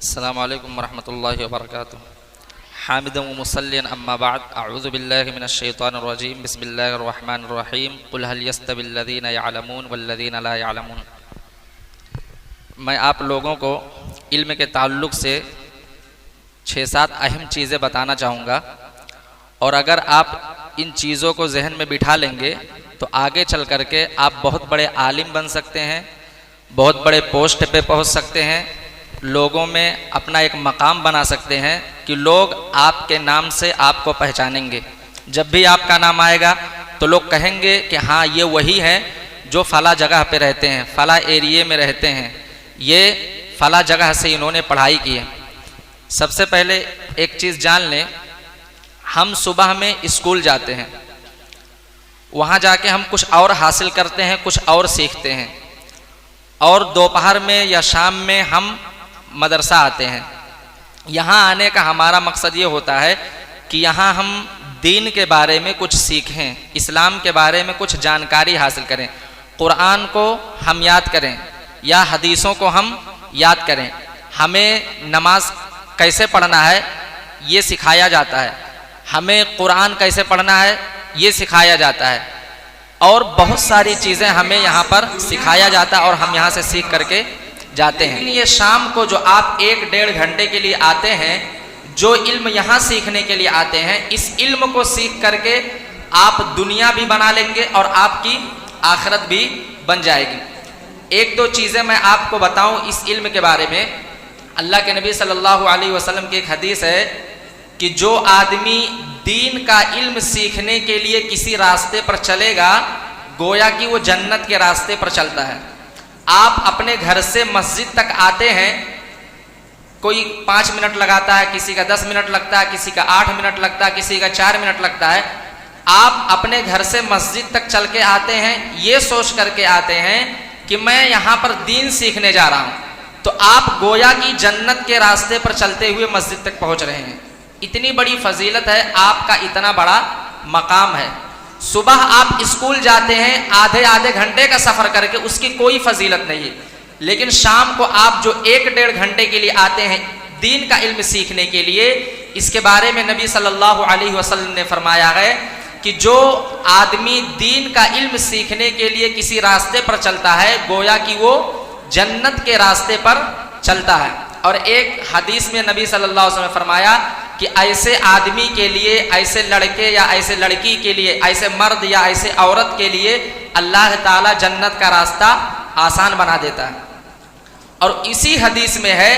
السلام علیکم ورحمۃ اللہ وبرکاتہ. حامدا ومصلیا اما بعد، اعوذ باللہ من الشیطان الرجیم، بسم اللہ الرحمن الرحیم. قل هل يستوي الذین يعلمون والذین لا يعلمون. میں آپ لوگوں کو علم کے تعلق سے 6-7 اہم چیزیں بتانا چاہوں گا، اور اگر آپ ان چیزوں کو ذہن میں بٹھا لیں گے تو آگے چل کر کے آپ بہت بڑے عالم بن سکتے ہیں، بہت بڑے پوسٹ پہ پہنچ سکتے ہیں، لوگوں میں اپنا ایک مقام بنا سکتے ہیں کہ لوگ آپ کے نام سے آپ کو پہچانیں گے. جب بھی آپ کا نام آئے گا تو لوگ کہیں گے کہ ہاں یہ وہی ہے جو فلاں جگہ پہ رہتے ہیں، فلاں ایریے میں رہتے ہیں، یہ فلاں جگہ سے انہوں نے پڑھائی کی ہے. سب سے پہلے ایک چیز جان لیں، ہم صبح میں اسکول جاتے ہیں، وہاں جا کے ہم کچھ اور حاصل کرتے ہیں، کچھ اور سیکھتے ہیں، اور دوپہر میں یا شام میں ہم مدرسہ آتے ہیں. یہاں آنے کا ہمارا مقصد یہ ہوتا ہے کہ یہاں ہم دین کے بارے میں کچھ سیکھیں، اسلام کے بارے میں کچھ جانکاری حاصل کریں، قرآن کو ہم یاد کریں یا حدیثوں کو ہم یاد کریں. ہمیں نماز کیسے پڑھنا ہے یہ سکھایا جاتا ہے، ہمیں قرآن کیسے پڑھنا ہے یہ سکھایا جاتا ہے، اور بہت ساری چیزیں ہمیں یہاں پر سکھایا جاتا ہے اور ہم یہاں سے سیکھ کر کے جاتے ہیں. یہ شام کو جو آپ 1-1.5 گھنٹے کے لیے آتے ہیں، جو علم یہاں سیکھنے کے لیے آتے ہیں، اس علم کو سیکھ کر کے آپ دنیا بھی بنا لیں گے اور آپ کی آخرت بھی بن جائے گی. 1-2 چیزیں میں آپ کو بتاؤں اس علم کے بارے میں. اللہ کے نبی صلی اللہ علیہ وسلم کی ایک حدیث ہے کہ جو آدمی دین کا علم سیکھنے کے لیے کسی راستے پر چلے گا، گویا کہ وہ جنت کے راستے پر چلتا ہے. آپ اپنے گھر سے مسجد تک آتے ہیں، کوئی 5 منٹ لگاتا ہے، کسی کا 10 منٹ لگتا ہے، کسی کا 8 منٹ لگتا ہے، کسی کا 4 منٹ لگتا ہے. آپ اپنے گھر سے مسجد تک چل کے آتے ہیں، یہ سوچ کر کے آتے ہیں کہ میں یہاں پر دین سیکھنے جا رہا ہوں، تو آپ گویا کی جنت کے راستے پر چلتے ہوئے مسجد تک پہنچ رہے ہیں. اتنی بڑی فضیلت ہے، آپ کا اتنا بڑا مقام ہے. صبح آپ اسکول جاتے ہیں آدھے گھنٹے کا سفر کر کے، اس کی کوئی فضیلت نہیں ہے، لیکن شام کو آپ جو 1-1.5 گھنٹے کے لیے آتے ہیں دین کا علم سیکھنے کے لیے، اس کے بارے میں نبی صلی اللہ علیہ وسلم نے فرمایا ہے کہ جو آدمی دین کا علم سیکھنے کے لیے کسی راستے پر چلتا ہے، گویا کہ وہ جنت کے راستے پر چلتا ہے. اور ایک حدیث میں نبی صلی اللہ علیہ وسلم نے فرمایا کہ ایسے آدمی کے لیے، ایسے لڑکے یا ایسے لڑکی کے لیے، ایسے مرد یا ایسے عورت کے لیے اللہ تعالیٰ جنت کا راستہ آسان بنا دیتا ہے. اور اسی حدیث میں ہے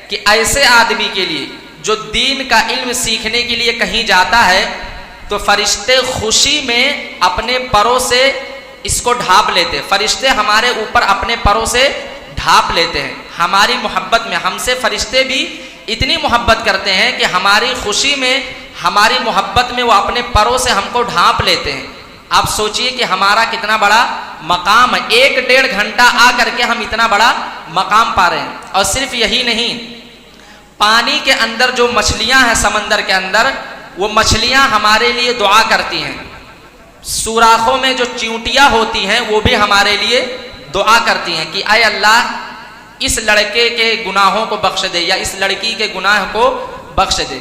کہ ایسے آدمی کے لیے جو دین کا علم سیکھنے کے لیے کہیں جاتا ہے تو فرشتے خوشی میں اپنے پروں سے اس کو ڈھانپ لیتے. فرشتے ہمارے اوپر اپنے پروں سے ڈھانپ لیتے ہیں. ہماری محبت میں ہم سے فرشتے بھی اتنی محبت کرتے ہیں کہ ہماری خوشی میں، ہماری محبت میں وہ اپنے پروں سے ہم کو ڈھانپ لیتے ہیں. آپ سوچئے کہ ہمارا کتنا بڑا مقام ہے، 1-1.5 گھنٹہ آ کر کے ہم اتنا بڑا مقام پا رہے ہیں. اور صرف یہی نہیں، پانی کے اندر جو مچھلیاں ہیں سمندر کے اندر، وہ مچھلیاں ہمارے لیے دعا کرتی ہیں. سوراخوں میں جو چیونٹیاں ہوتی ہیں وہ بھی ہمارے لیے دعا کرتی ہیں کہ اے اللہ اس لڑکے کے گناہوں کو بخش دے یا اس لڑکی کے گناہ کو بخش دے.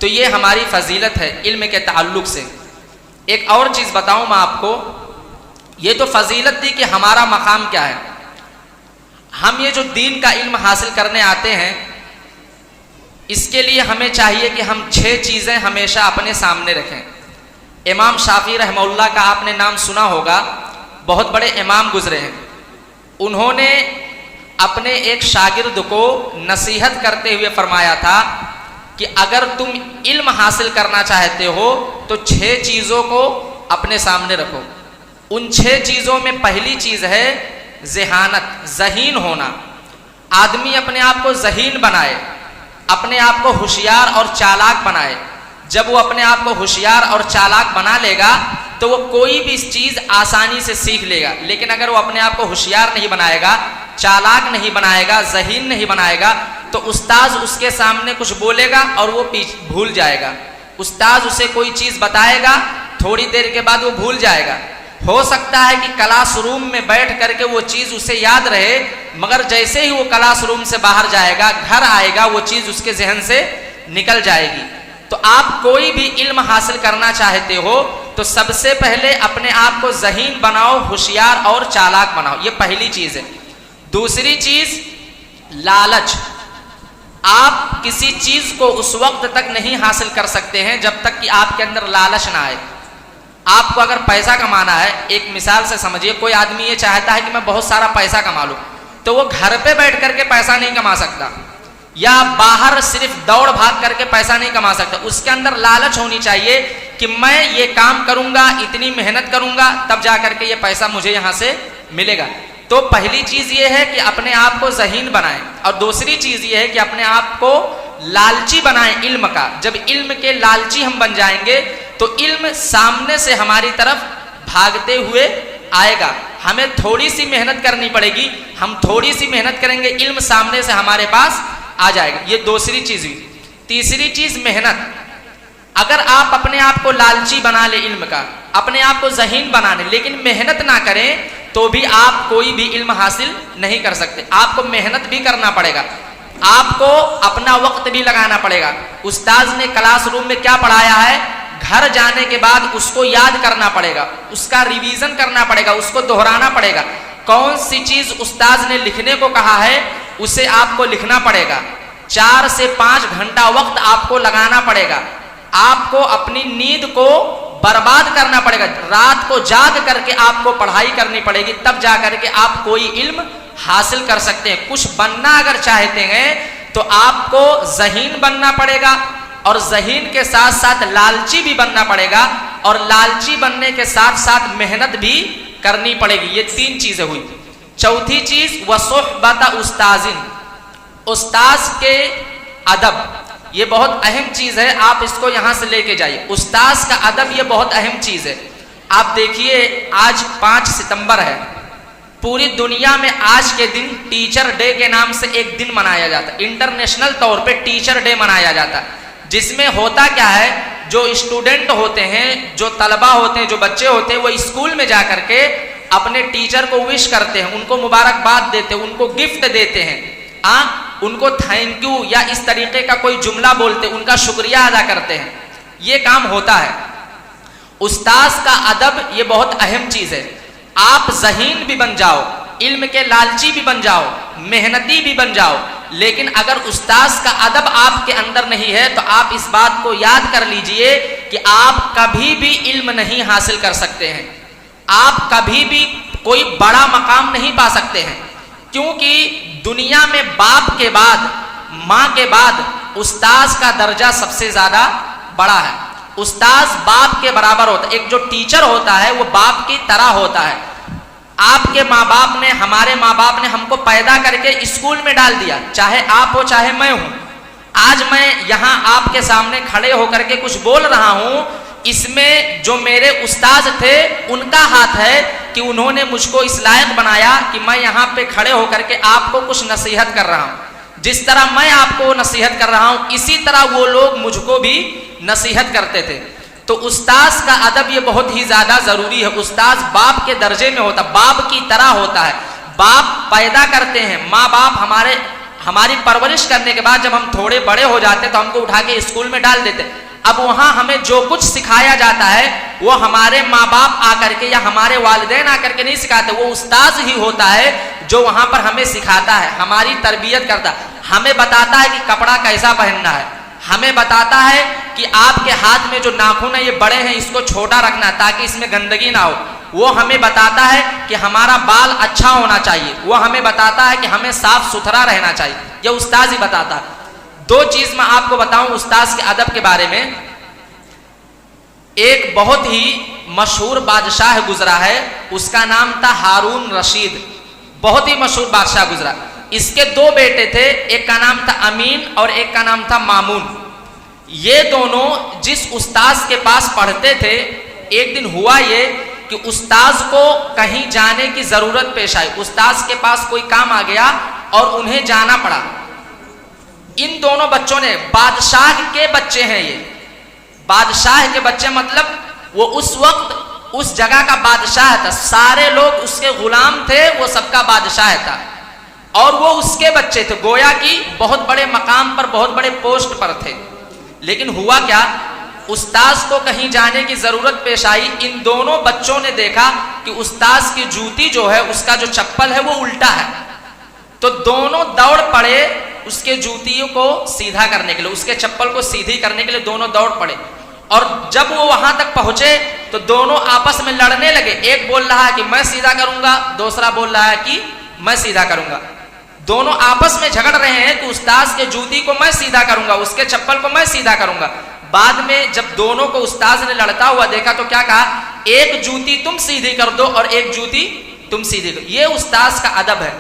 تو یہ ہماری فضیلت ہے علم کے تعلق سے. ایک اور چیز بتاؤں میں آپ کو، یہ تو فضیلت تھی کہ ہمارا مقام کیا ہے. ہم یہ جو دین کا علم حاصل کرنے آتے ہیں، اس کے لیے ہمیں چاہیے کہ ہم 6 چیزیں ہمیشہ اپنے سامنے رکھیں. امام شافعی رحمہ اللہ کا آپ نے نام سنا ہوگا، بہت بڑے امام گزرے ہیں. انہوں نے اپنے ایک شاگرد کو نصیحت کرتے ہوئے فرمایا تھا کہ اگر تم علم حاصل کرنا چاہتے ہو تو 6 چیزوں کو اپنے سامنے رکھو. ان 6 چیزوں میں پہلی چیز ہے ذہانت، ذہین ہونا. آدمی اپنے آپ کو ذہین بنائے، اپنے آپ کو ہوشیار اور چالاک بنائے. جب وہ اپنے آپ کو ہوشیار اور چالاک بنا لے گا تو وہ کوئی بھی چیز آسانی سے سیکھ لے گا. لیکن اگر وہ اپنے آپ کو ہوشیار نہیں بنائے گا، چالاک نہیں بنائے گا، ذہین نہیں بنائے گا، تو استاذ اس کے سامنے کچھ بولے گا اور وہ بھول جائے گا. استاذ اسے کوئی چیز بتائے گا، تھوڑی دیر کے بعد وہ بھول جائے گا. ہو سکتا ہے کہ کلاس روم میں بیٹھ کر کے وہ چیز اسے یاد رہے، مگر جیسے ہی وہ کلاس روم سے باہر جائے گا، گھر آئے گا، وہ چیز اس کے ذہن سے نکل جائے گی۔ تو آپ کوئی بھی علم حاصل کرنا چاہتے ہو تو سب سے پہلے اپنے آپ کو ذہین بناؤ، ہوشیار اور چالاک بناؤ، یہ پہلی چیز ہے۔ دوسری چیز لالچ۔ آپ کسی چیز کو اس وقت تک نہیں حاصل کر سکتے ہیں جب تک کہ آپ کے اندر لالچ نہ آئے۔ آپ کو اگر پیسہ کمانا ہے، ایک مثال سے سمجھیے، کوئی آدمی یہ چاہتا ہے کہ میں بہت سارا پیسہ کما لوں، تو وہ گھر پہ بیٹھ کر کے پیسہ نہیں کما سکتا، یا باہر صرف دوڑ بھاگ کر کے پیسہ نہیں کما سکتا۔ اس کے اندر لالچ ہونی چاہیے کہ میں یہ کام کروں گا، اتنی محنت کروں گا، تب جا کر کے یہ پیسہ مجھے یہاں سے ملے گا۔ تو پہلی چیز یہ ہے کہ اپنے آپ کو ذہین بنائیں، اور دوسری چیز یہ ہے کہ اپنے آپ کو لالچی بنائیں علم کا۔ جب علم کے لالچی ہم بن جائیں گے تو علم سامنے سے ہماری طرف بھاگتے ہوئے آئے گا۔ ہمیں تھوڑی سی محنت کرنی پڑے گی، ہم تھوڑی سی محنت کریں گے، علم سامنے سے ہمارے پاس آ جائے گا۔ یہ دوسری چیز ہوئی۔ تیسری چیز محنت۔ اگر آپ اپنے آپ کو لالچی بنا لیں علم کا، اپنے آپ کو ذہین بنا لیں، لیکن محنت نہ کریں تو بھی آپ کوئی بھی علم حاصل نہیں کر سکتے۔ آپ کو محنت بھی کرنا پڑے گا، آپ کو اپنا وقت بھی لگانا پڑے گا۔ استاذ نے کلاس روم میں کیا پڑھایا ہے، گھر جانے کے بعد اس کو یاد کرنا پڑے گا، اس کا ریویژن کرنا پڑے گا، اس کو دہرانا پڑے گا۔ کون سی چیز استاذ نے لکھنے کو کہا ہے اسے آپ کو لکھنا پڑے گا۔ 4 سے 5 گھنٹہ وقت آپ کو لگانا پڑے گا۔ آپ کو اپنی نیند کو برباد کرنا پڑے گا، رات کو جاگ کر کے آپ کو پڑھائی کرنی پڑے گی، تب جا کر کے آپ کوئی علم حاصل کر سکتے ہیں۔ کچھ بننا اگر چاہتے ہیں تو آپ کو ذہین بننا پڑے گا، اور ذہین کے ساتھ ساتھ لالچی بھی بننا پڑے گا، اور لالچی بننے کے ساتھ ساتھ محنت بھی کرنی پڑے گی۔ یہ 3 چیزیں ہوئی۔ چوتھی چیز وصحبت استاذ، استاذ کے ادب۔ یہ بہت اہم چیز ہے، آپ اس کو یہاں سے لے کے جائیے۔ استاذ کا ادب یہ بہت اہم چیز ہے۔ آپ دیکھیے آج 5 ستمبر ہے، پوری دنیا میں آج کے دن ٹیچر ڈے کے نام سے ایک دن منایا جاتا ہے، انٹرنیشنل طور پہ ٹیچر ڈے منایا جاتا ہے، جس میں ہوتا کیا ہے، جو اسٹوڈنٹ ہوتے ہیں، جو طلبہ ہوتے ہیں، جو بچے ہوتے ہیں، وہ اسکول میں جا کر کے اپنے ٹیچر کو وش کرتے ہیں، ان کو مبارکباد دیتے ہیں، ان کو گفٹ دیتے ہیں، ان کو تھینک یو یا اس طریقے کا کوئی جملہ بولتے، ان کا شکریہ ادا کرتے ہیں۔ یہ کام ہوتا ہے۔ استاذ کا ادب یہ بہت اہم چیز ہے۔ آپ ذہین بھی بن جاؤ، علم کے لالچی بھی بن جاؤ، محنتی بھی بن جاؤ، لیکن اگر استاذ کا ادب آپ کے اندر نہیں ہے تو آپ اس بات کو یاد کر لیجئے کہ آپ کبھی بھی علم نہیں حاصل کر سکتے ہیں، آپ کبھی بھی کوئی بڑا مقام نہیں پا سکتے ہیں، کیونکہ دنیا میں باپ کے بعد، ماں کے بعد استاذ کا درجہ سب سے زیادہ بڑا ہے۔ استاذ باپ کے برابر ہوتا ہے، ایک جو ٹیچر ہوتا ہے وہ باپ کی طرح ہوتا ہے۔ آپ کے ماں باپ نے، ہمارے ماں باپ نے ہم کو پیدا کر کے اسکول میں ڈال دیا، چاہے آپ ہو چاہے میں ہوں۔ آج میں یہاں آپ کے سامنے کھڑے ہو کر کے کچھ بول رہا ہوں، اس میں جو میرے استاذ تھے ان کا ہاتھ ہے کہ انہوں نے مجھ کو اس لائق بنایا کہ میں یہاں پہ کھڑے ہو کر کے آپ کو کچھ نصیحت کر رہا ہوں۔ جس طرح میں آپ کو نصیحت کر رہا ہوں، اسی طرح وہ لوگ مجھ کو بھی نصیحت کرتے تھے۔ تو استاذ کا ادب یہ بہت ہی زیادہ ضروری ہے۔ استاذ باپ کے درجے میں ہوتا، باپ کی طرح ہوتا ہے۔ باپ پیدا کرتے ہیں، ماں باپ ہماری پرورش کرنے کے بعد جب ہم تھوڑے بڑے ہو جاتے تو ہم کو اٹھا کے اسکول میں ڈال دیتے۔ اب وہاں ہمیں جو کچھ سکھایا جاتا ہے وہ ہمارے ماں باپ آ کر کے یا ہمارے والدین آ کر کے نہیں سکھاتے، وہ استاذ ہی ہوتا ہے جو وہاں پر ہمیں سکھاتا ہے، ہماری تربیت کرتا ہے، ہمیں بتاتا ہے کہ کپڑا کیسا پہننا ہے، ہمیں بتاتا ہے کہ آپ کے ہاتھ میں جو ناخن ہے یہ بڑے ہیں، اس کو چھوٹا رکھنا تاکہ اس میں گندگی نہ ہو۔ وہ ہمیں بتاتا ہے کہ ہمارا بال اچھا ہونا چاہیے، وہ ہمیں بتاتا ہے کہ ہمیں صاف ستھرا رہنا چاہیے، یہ استاذ ہی بتاتا ہے۔ 2 چیز میں آپ کو بتاؤں استاذ کے ادب کے بارے میں۔ ایک بہت ہی مشہور بادشاہ گزرا ہے، اس کا نام تھا ہارون رشید، بہت ہی مشہور بادشاہ گزرا۔ اس کے 2 بیٹے تھے، ایک کا نام تھا امین اور ایک کا نام تھا مامون۔ یہ دونوں جس استاذ کے پاس پڑھتے تھے، ایک دن ہوا یہ کہ استاذ کو کہیں جانے کی ضرورت پیش آئی، استاذ کے پاس کوئی کام آ گیا اور انہیں جانا پڑا۔ ان دونوں بچوں نے، بادشاہ کے بچے ہیں، یہ بادشاہ کے بچے، مطلب وہ اس وقت اس جگہ کا بادشاہ تھا، سارے لوگ اس کے غلام تھے، وہ سب کا بادشاہ تھا، اور وہ اس کے بچے تھے، گویا کہ بہت بڑے مقام پر، بہت بڑے پوسٹ پر تھے۔ لیکن ہوا کیا، استاذ کو کہیں جانے کی ضرورت پیش آئی، ان دونوں بچوں نے دیکھا کہ استاذ کی جوتی جو ہے، اس کا جو چپل ہے وہ الٹا ہے، تو دونوں دوڑ پڑے اس کے جوتیوں کو سیدھا کرنے کے لیے، اس کے چپل کو سیدھی کرنے کے لیے دونوں دوڑ پڑے، اور جب وہ وہاں تک پہنچے تو دونوں آپس میں لڑنے لگے، ایک بول رہا ہے کہ میں سیدھا کروں گا، دوسرا بول رہا ہے کہ میں سیدھا کروں گا، دونوں آپس میں جھگڑ رہے ہیں کہ استاذ کے جوتی کو میں سیدھا کروں گا، اس کے چپل کو میں سیدھا کروں گا۔ بعد میں جب دونوں کو استاذ نے لڑتا ہوا دیکھا تو کیا کہا، ایک جوتی تم سیدھی کر دو اور ایک جوتی تم سیدھی کرو۔ یہ استاذ کا ادب ہے،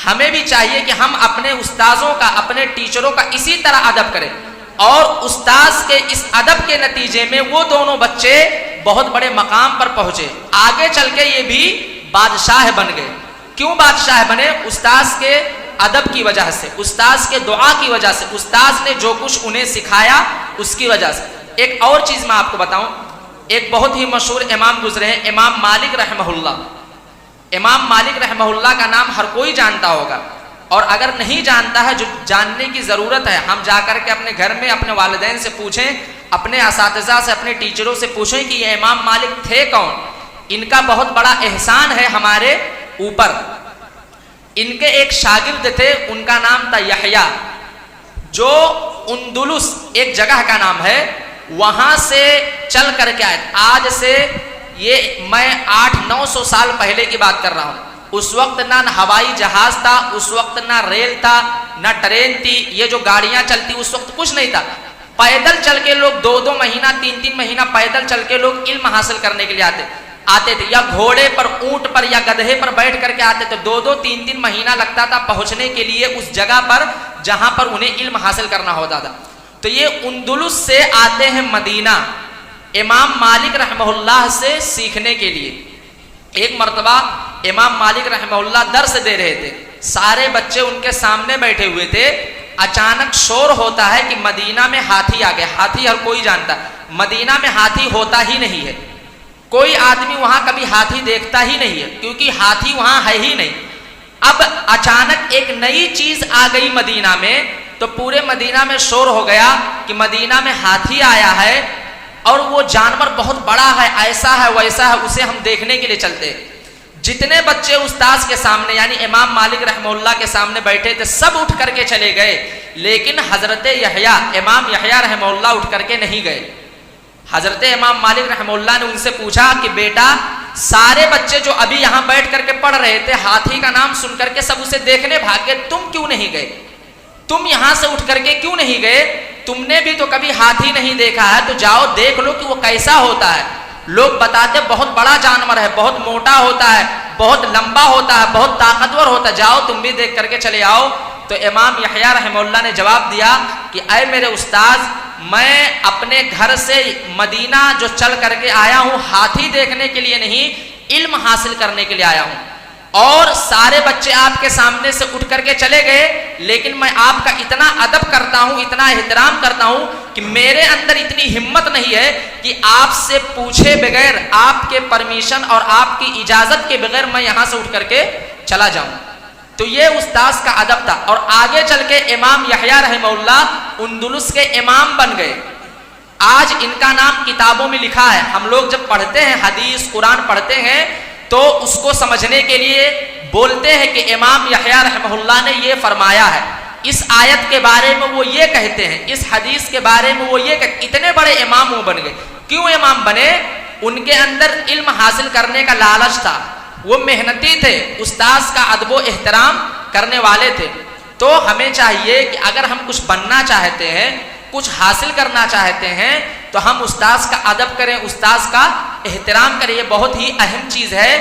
ہمیں بھی چاہیے کہ ہم اپنے استاذوں کا، اپنے ٹیچروں کا اسی طرح ادب کریں، اور استاذ کے اس ادب کے نتیجے میں وہ دونوں بچے بہت بڑے مقام پر پہنچے، آگے چل کے یہ بھی بادشاہ بن گئے۔ کیوں بادشاہ بنے؟ استاذ کے ادب کی وجہ سے، استاذ کے دعا کی وجہ سے، استاذ نے جو کچھ انہیں سکھایا اس کی وجہ سے۔ ایک اور چیز میں آپ کو بتاؤں، ایک بہت ہی مشہور امام گزرے ہیں، امام مالک رحمہ اللہ۔ امام مالک رحمہ اللہ کا نام ہر کوئی جانتا ہوگا، اور اگر نہیں جانتا ہے، جو جاننے کی ضرورت ہے، ہم جا کر کے اپنے گھر میں اپنے والدین سے پوچھیں، اپنے اساتذہ سے، اپنے ٹیچروں سے پوچھیں کہ یہ امام مالک تھے کون۔ ان کا بہت بڑا احسان ہے ہمارے اوپر۔ ان کے ایک شاگرد تھے، ان کا نام تھا یحییٰ، جو اندلس ایک جگہ کا نام ہے، وہاں سے چل کر کے آئے۔ آج سے یہ میں 800-900 سال پہلے کی بات کر رہا ہوں۔ اس وقت نہ ہوائی جہاز تھا، اس وقت نہ ریل تھا، نہ ٹرین تھی، یہ جو گاڑیاں چلتی اس وقت کچھ نہیں تھا۔ پیدل چل کے لوگ 2-2 مہینہ 3-3 مہینہ پیدل چل کے لوگ علم حاصل کرنے کے لیے آتے تھے، یا گھوڑے پر، اونٹ پر، یا گدھے پر بیٹھ کر کے آتے تھے۔ 2-2 3-3 مہینہ لگتا تھا پہنچنے کے لیے اس جگہ پر جہاں پر انہیں علم حاصل کرنا ہوتا تھا۔ تو یہ اندلس سے آتے ہیں مدینہ امام مالک رحمہ اللہ سے سیکھنے کے لیے۔ ایک مرتبہ امام مالک رحمہ اللہ درس دے رہے تھے، سارے بچے ان کے سامنے بیٹھے ہوئے تھے، اچانک شور ہوتا ہے کہ مدینہ میں ہاتھی آ گئے۔ ہاتھی ہر کوئی جانتا ہے، مدینہ میں ہاتھی ہوتا ہی نہیں ہے، کوئی آدمی وہاں کبھی ہاتھی دیکھتا ہی نہیں ہے، کیونکہ ہاتھی وہاں ہے ہی نہیں۔ اب اچانک ایک نئی چیز آ گئی مدینہ میں، تو پورے مدینہ میں شور ہو گیا کہ مدینہ میں ہاتھی آیا ہے، اور وہ جانور بہت بڑا ہے، ایسا ہے ویسا ہے، اسے ہم دیکھنے کے لیے چلتے۔ جتنے بچے استاذ کے سامنے یعنی امام مالک رحمہ اللہ کے سامنے بیٹھے تھے سب اٹھ کر کے چلے گئے، لیکن حضرت یحییٰ، امام یحییٰ رحمہ اللہ اٹھ کر کے نہیں گئے۔ حضرت امام مالک رحمہ اللہ نے ان سے پوچھا کہ بیٹا، سارے بچے جو ابھی یہاں بیٹھ کر کے پڑھ رہے تھے، ہاتھی کا نام سن کر کے سب اسے دیکھنے بھاگ گئے، تم کیوں نہیں گئے؟ تم یہاں سے اٹھ کر کے کیوں نہیں گئے؟ تم نے بھی تو کبھی ہاتھی نہیں دیکھا ہے، تو جاؤ دیکھ لو کہ وہ کیسا ہوتا ہے۔ لوگ بتاتے بہت بڑا جانور ہے، بہت موٹا ہوتا ہے، بہت لمبا ہوتا ہے، بہت طاقتور ہوتا ہے، جاؤ تم بھی دیکھ کر کے چلے آؤ۔ تو امام یحییٰ رحمہ اللہ نے جواب دیا کہ اے میرے استاذ، میں اپنے گھر سے مدینہ جو چل کر کے آیا ہوں ہاتھی دیکھنے کے لیے نہیں، علم حاصل کرنے کے لیے آیا ہوں، اور سارے بچے آپ کے سامنے سے اٹھ کر کے چلے گئے، لیکن میں آپ کا اتنا ادب کرتا ہوں، اتنا احترام کرتا ہوں کہ میرے اندر اتنی ہمت نہیں ہے کہ آپ سے پوچھے بغیر، آپ کے پرمیشن اور آپ کی اجازت کے بغیر میں یہاں سے اٹھ کر کے چلا جاؤں۔ تو یہ استاذ کا ادب تھا، اور آگے چل کے امام یحییٰ رحمہ اللہ اندلس کے امام بن گئے۔ آج ان کا نام کتابوں میں لکھا ہے، ہم لوگ جب پڑھتے ہیں حدیث قرآن پڑھتے ہیں تو اس کو سمجھنے کے لیے بولتے ہیں کہ امام یحییٰ رحمہ اللہ نے یہ فرمایا ہے، اس آیت کے بارے میں وہ یہ کہتے ہیں، اس حدیث کے بارے میں وہ یہ کہتے۔ اتنے بڑے امام وہ بن گئے۔ کیوں امام بنے؟ ان کے اندر علم حاصل کرنے کا لالچ تھا، وہ محنتی تھے، استاذ کا ادب و احترام کرنے والے تھے۔ تو ہمیں چاہیے کہ اگر ہم کچھ بننا چاہتے ہیں، کچھ حاصل کرنا چاہتے ہیں، تو ہم استاذ کا ادب کریں، استاذ کا احترام کریں۔ یہ بہت ہی اہم چیز ہے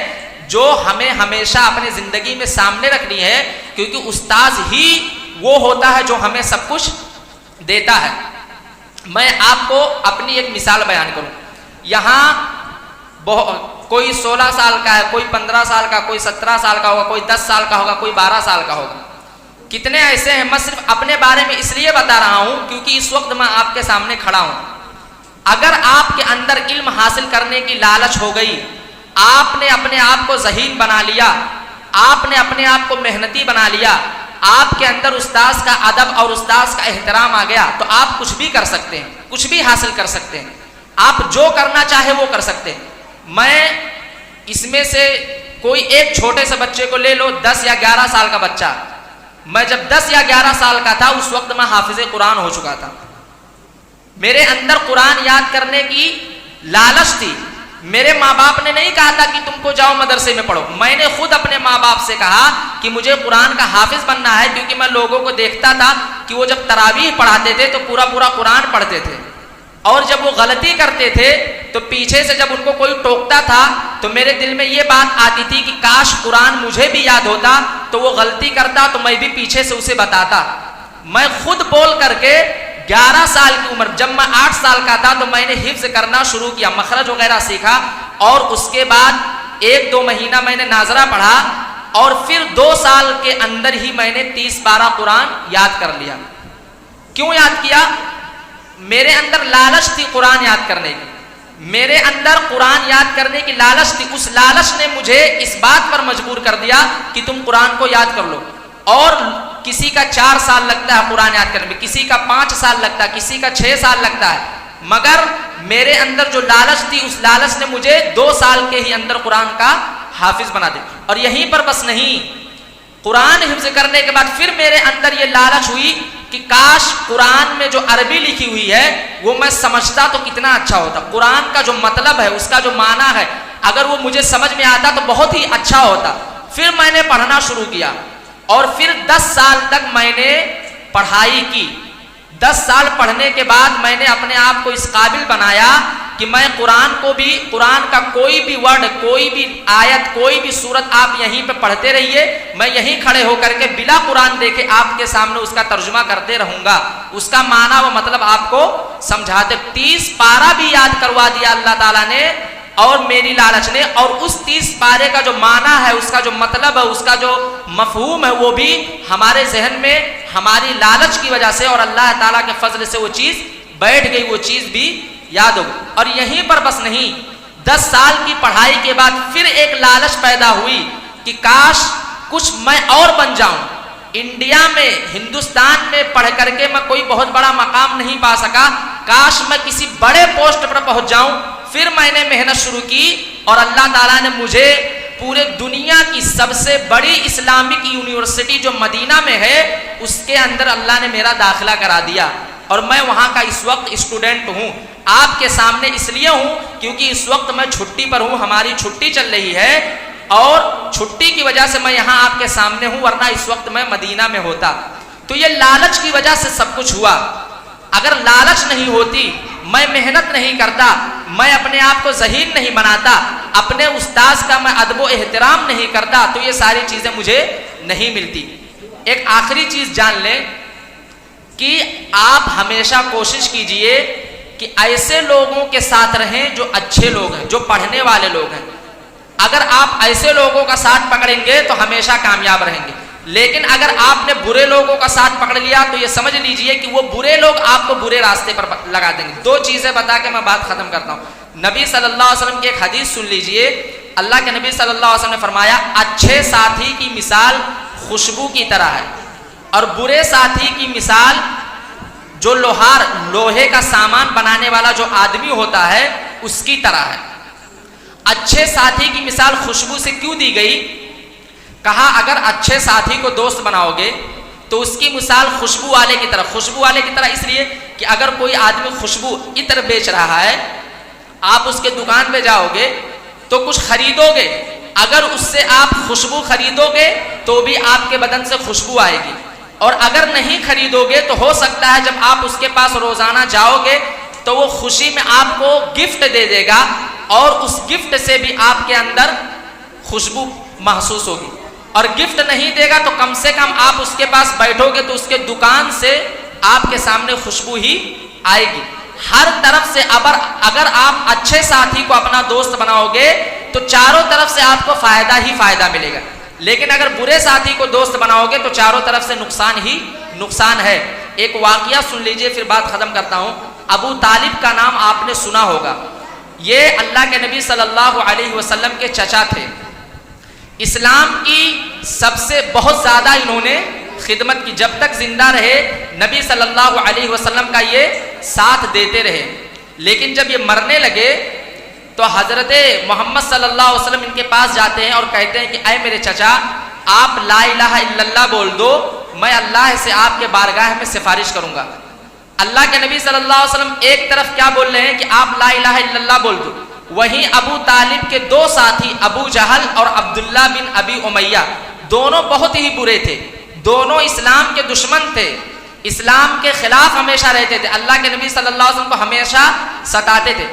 جو ہمیں ہمیشہ اپنی زندگی میں سامنے رکھنی ہے، کیونکہ استاذ ہی وہ ہوتا ہے جو ہمیں سب کچھ دیتا ہے۔ میں آپ کو اپنی ایک مثال بیان کروں۔ یہاں کوئی 16 سال کا ہے، کوئی 15 سال کا، کوئی 17 سال کا ہوگا، کوئی 10 سال کا ہوگا، کوئی 12 سال کا ہوگا۔ کتنے ایسے ہیں، میں صرف اپنے بارے میں اس لیے بتا رہا ہوں کیونکہ اس وقت میں آپ کے سامنے کھڑا ہوں۔ اگر آپ کے اندر علم حاصل کرنے کی لالچ ہو گئی آپ نے اپنے آپ کو ذہین بنا لیا، آپ نے اپنے آپ کو محنتی بنا لیا، آپ کے اندر استاذ کا ادب اور استاذ کا احترام آ گیا، تو آپ کچھ بھی کر سکتے ہیں، کچھ بھی حاصل کر سکتے ہیں، آپ جو کرنا چاہے وہ کر سکتے ہیں۔ میں اس میں سے کوئی ایک چھوٹے سے بچے کو لے لو، 10 یا 11 سال کا بچہ، میں جب 10 یا 11 سال کا تھا اس وقت میں حافظ قرآن ہو چکا تھا۔ میرے اندر قرآن یاد کرنے کی لالچ تھی۔ میرے ماں باپ نے نہیں کہا تھا کہ تم کو جاؤ مدرسے میں پڑھو، میں نے خود اپنے ماں باپ سے کہا کہ مجھے قرآن کا حافظ بننا ہے، کیونکہ میں لوگوں کو دیکھتا تھا کہ وہ جب تراویح پڑھاتے تھے تو پورا پورا قرآن پڑھتے تھے، اور جب وہ غلطی کرتے تھے تو پیچھے سے جب ان کو کوئی ٹوکتا تھا تو میرے دل میں یہ بات آتی تھی کہ کاش قرآن مجھے بھی یاد ہوتا تو وہ غلطی کرتا تو میں بھی پیچھے سے اسے بتاتا۔ میں خود بول کر کے 11 سال کی عمر، جب میں 8 سال کا تھا تو میں نے حفظ کرنا شروع کیا، مخرج وغیرہ سیکھا، اور اس کے بعد 1-2 مہینہ میں نے ناظرہ پڑھا، اور پھر 2 سال کے اندر ہی میں نے 30 پارہ قرآن یاد کر لیا۔ کیوں یاد کیا؟ میرے اندر لالچ تھی قرآن یاد کرنے کی، میرے اندر قرآن یاد کرنے کی لالچ تھی، اس لالچ نے مجھے اس بات پر مجبور کر دیا کہ تم قرآن کو یاد کر لو۔ اور کسی کا 4 سال لگتا ہے قرآن یاد کرنے میں، کسی کا 5 سال لگتا ہے، کسی کا 6 سال لگتا ہے، مگر میرے اندر جو لالچ تھی اس لالچ نے مجھے 2 سال کے ہی اندر قرآن کا حافظ بنا دیا۔ اور یہیں پر بس نہیں، قرآن حفظ کرنے کے بعد پھر میرے اندر یہ لالچ ہوئی کہ کاش قرآن میں جو عربی لکھی ہوئی ہے وہ میں سمجھتا تو کتنا اچھا ہوتا، قرآن کا جو مطلب ہے، اس کا جو معنی ہے، اگر وہ مجھے سمجھ میں آتا تو بہت ہی اچھا ہوتا۔ پھر میں نے پڑھنا شروع کیا، اور پھر 10 سال تک میں نے پڑھائی کی۔ 10 سال پڑھنے کے بعد میں نے اپنے آپ کو اس قابل بنایا کہ میں قرآن کو بھی، قرآن کا کوئی بھی ورڈ، کوئی بھی آیت، کوئی بھی سورت آپ یہیں پہ پڑھتے رہیے، میں یہیں کھڑے ہو کر کے بلا قرآن دیکھے آپ کے سامنے اس کا ترجمہ کرتے رہوں گا، اس کا معنی و مطلب آپ کو سمجھاتے۔ 30 پارہ بھی یاد کروا دیا اللہ تعالیٰ نے اور میری لالچ نے، اور اس 30 پارے کا جو معنی ہے، اس کا جو مطلب ہے، اس کا جو مفہوم ہے، وہ بھی ہمارے ذہن میں ہماری لالچ کی وجہ سے اور اللہ تعالیٰ کے فضل سے وہ چیز بیٹھ گئی، وہ چیز بھی یاد ہو گئی۔ اور یہیں پر بس نہیں، 10 سال کی پڑھائی کے بعد پھر ایک لالچ پیدا ہوئی کہ کاش کچھ میں اور بن جاؤں۔ انڈیا میں، ہندوستان میں پڑھ کر کے میں کوئی بہت بڑا مقام نہیں پا سکا، کاش میں کسی بڑے پوسٹ پر پہنچ جاؤں۔ پھر میں نے محنت شروع کی، اور اللہ تعالیٰ نے مجھے پورے دنیا کی سب سے بڑی اسلامک یونیورسٹی جو مدینہ میں ہے اس کے اندر اللہ نے میرا داخلہ کرا دیا، اور میں وہاں کا اس وقت اسٹوڈنٹ ہوں۔ آپ کے سامنے اس لیے ہوں کیونکہ اس وقت میں چھٹی پر ہوں، ہماری چھٹی چل رہی ہے، اور چھٹی کی وجہ سے میں یہاں آپ کے سامنے ہوں، ورنہ اس وقت میں مدینہ میں ہوتا۔ تو یہ لالچ کی وجہ سے سب کچھ ہوا۔ اگر لالچ نہیں ہوتی، میں محنت نہیں کرتا، میں اپنے آپ کو ذہین نہیں بناتا، اپنے استاذ کا میں ادب و احترام نہیں کرتا، تو یہ ساری چیزیں مجھے نہیں ملتی۔ ایک آخری چیز جان لیں کہ آپ ہمیشہ کوشش کیجئے کہ ایسے لوگوں کے ساتھ رہیں جو اچھے لوگ ہیں، جو پڑھنے والے لوگ ہیں۔ اگر آپ ایسے لوگوں کا ساتھ پکڑیں گے تو ہمیشہ کامیاب رہیں گے، لیکن اگر آپ نے برے لوگوں کا ساتھ پکڑ لیا تو یہ سمجھ لیجئے کہ وہ برے لوگ آپ کو برے راستے پر لگا دیں گے۔ 2 چیزیں بتا کے میں بات ختم کرتا ہوں۔ نبی صلی اللہ علیہ وسلم کی ایک حدیث سن لیجئے، اللہ کے نبی صلی اللہ علیہ وسلم نے فرمایا اچھے ساتھی کی مثال خوشبو کی طرح ہے، اور برے ساتھی کی مثال جو لوہے کا سامان بنانے والا جو آدمی ہوتا ہے اس کی طرح ہے۔ اچھے ساتھی کی مثال خوشبو سے کیوں دی گئی؟ کہا اگر اچھے ساتھی کو دوست بناؤ گے تو اس کی مثال خوشبو والے کی طرح، خوشبو والے کی طرح اس لیے کہ اگر کوئی آدمی خوشبو عطر بیچ رہا ہے، آپ اس کے دکان پہ جاؤ گے تو کچھ خریدو گے، اگر اس سے آپ خوشبو خریدو گے تو بھی آپ کے بدن سے خوشبو آئے گی، اور اگر نہیں خریدو گے تو ہو سکتا ہے جب آپ اس کے پاس روزانہ جاؤ گے تو وہ خوشی میں آپ کو گفٹ دے دے گا، اور اس گفٹ سے بھی آپ کے اندر خوشبو محسوس ہوگی، اور گفٹ نہیں دے گا تو کم سے کم آپ اس کے پاس بیٹھو گے تو اس کے دکان سے آپ کے سامنے خوشبو ہی آئے گی۔ ہر طرف سے اگر آپ اچھے ساتھی کو اپنا دوست بناؤ گے تو چاروں طرف سے آپ کو فائدہ ہی فائدہ ملے گا، لیکن اگر برے ساتھی کو دوست بناؤ گے تو چاروں طرف سے نقصان ہی نقصان ہے۔ ایک واقعہ سن لیجئے پھر بات ختم کرتا ہوں۔ ابو طالب کا نام آپ نے سنا ہوگا، یہ اللہ کے نبی صلی اللہ علیہ وسلم کے چچا تھے. اسلام کی سب سے بہت زیادہ انہوں نے خدمت کی. جب تک زندہ رہے نبی صلی اللہ علیہ وسلم کا یہ ساتھ دیتے رہے. لیکن جب یہ مرنے لگے تو حضرت محمد صلی اللہ علیہ وسلم ان کے پاس جاتے ہیں اور کہتے ہیں کہ اے میرے چچا آپ لا الہ الا اللہ بول دو, میں اللہ سے آپ کے بارگاہ میں سفارش کروں گا. اللہ کے نبی صلی اللہ علیہ وسلم ایک طرف کیا بول رہے ہیں کہ آپ لا الہ الا اللہ بول دو, وہیں ابو طالب کے دو ساتھی ابو جہل اور عبداللہ بن ابی امیہ دونوں بہت ہی برے تھے. دونوں اسلام کے دشمن تھے, اسلام کے خلاف ہمیشہ رہتے تھے, اللہ کے نبی صلی اللہ علیہ وسلم کو ہمیشہ ستاتے تھے.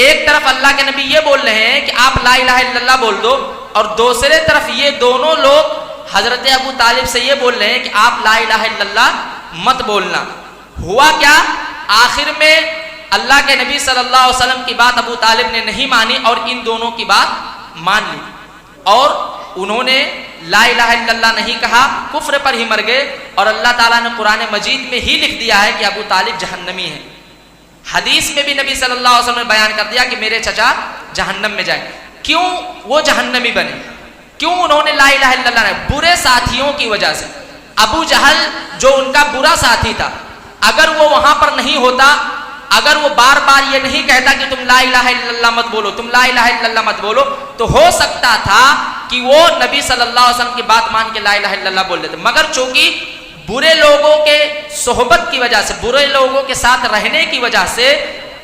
ایک طرف اللہ کے نبی یہ بول رہے ہیں کہ آپ لا الہ الا اللہ بول دو, اور دوسرے طرف یہ دونوں لوگ حضرت ابو طالب سے یہ بول رہے ہیں کہ آپ لا الہ الا اللہ مت بولنا. ہوا کیا, آخر میں اللہ کے نبی صلی اللہ علیہ وسلم کی بات ابو طالب نے نہیں مانی اور ان دونوں کی بات مان لی, اور انہوں نے لا الہ الا اللہ نہیں کہا, کفر پر ہی مر گئے. اور اللہ تعالیٰ نے قرآن مجید میں ہی لکھ دیا ہے کہ ابو طالب جہنمی ہے. حدیث میں بھی نبی صلی اللہ علیہ وسلم نے بیان کر دیا کہ میرے چچا جہنم میں جائیں. کیوں وہ جہنمی بنے, کیوں انہوں نے لا الہ الا اللہ نے؟ برے ساتھیوں کی وجہ سے. ابو جہل جو ان کا برا ساتھی تھا, اگر وہ وہاں پر نہیں ہوتا, اگر وہ بار بار یہ نہیں کہتا کہ تم لا الہ الا اللہ مت بولو, تم لا الہ الا اللہ مت بولو, تو ہو سکتا تھا کہ وہ نبی صلی اللہ علیہ وسلم کی بات مان کے لا الہ الا اللہ بول دیتے. مگر چونکہ برے لوگوں کے صحبت کی وجہ سے, برے لوگوں کے ساتھ رہنے کی وجہ سے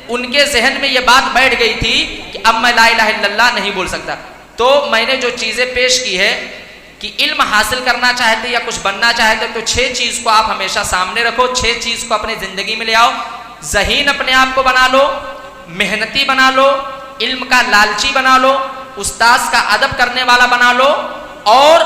ان کے ذہن میں یہ بات بیٹھ گئی تھی کہ اب میں لا الہ الا اللہ نہیں بول سکتا. تو میں نے جو چیزیں پیش کی ہے کہ علم حاصل کرنا چاہتے یا کچھ بننا چاہتے تو 6 چیز کو آپ ہمیشہ سامنے رکھو, 6 چیز کو اپنی زندگی میں لے آؤ. ذہین اپنے آپ کو بنا لو, محنتی بنا لو, علم کا لالچی بنا لو, استاذ کا ادب کرنے والا بنا لو, اور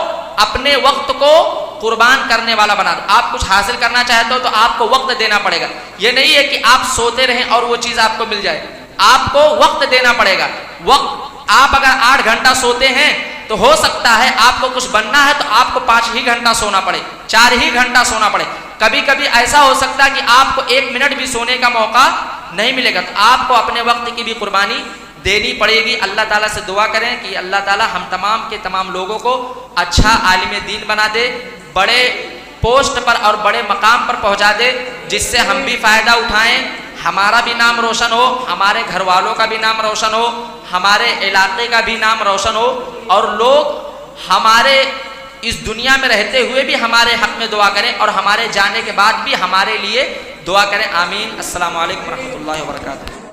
اپنے وقت کو قربان کرنے والا بنا دو. آپ کچھ حاصل کرنا چاہتے ہو تو آپ کو وقت دینا پڑے گا. یہ نہیں ہے کہ آپ سوتے رہیں اور وہ چیز آپ کو مل جائے, آپ کو وقت دینا پڑے گا. وقت, آپ اگر 8 گھنٹہ سوتے ہیں تو ہو سکتا ہے آپ کو کچھ بننا ہے تو آپ کو 5 ہی گھنٹہ سونا پڑے, 4 ہی گھنٹہ سونا پڑے. کبھی کبھی ایسا ہو سکتا ہے کہ آپ کو 1 منٹ بھی سونے کا موقع نہیں ملے گا, تو آپ کو اپنے وقت کی بھی قربانی دینی پڑے گی. اللہ تعالیٰ سے دعا کریں کہ اللہ تعالیٰ ہم تمام کے تمام لوگوں کو اچھا عالم دین بنا دے, بڑے پوسٹ پر اور بڑے مقام پر پہنچا دے, جس سے ہم بھی فائدہ اٹھائیں, ہمارا بھی نام روشن ہو, ہمارے گھر والوں کا بھی نام روشن ہو, ہمارے علاقے کا بھی نام روشن ہو, اور لوگ ہمارے اس دنیا میں رہتے ہوئے بھی ہمارے حق میں دعا کریں اور ہمارے جانے کے بعد بھی ہمارے لیے دعا کریں. آمین. السلام علیکم ورحمۃ اللہ وبرکاتہ.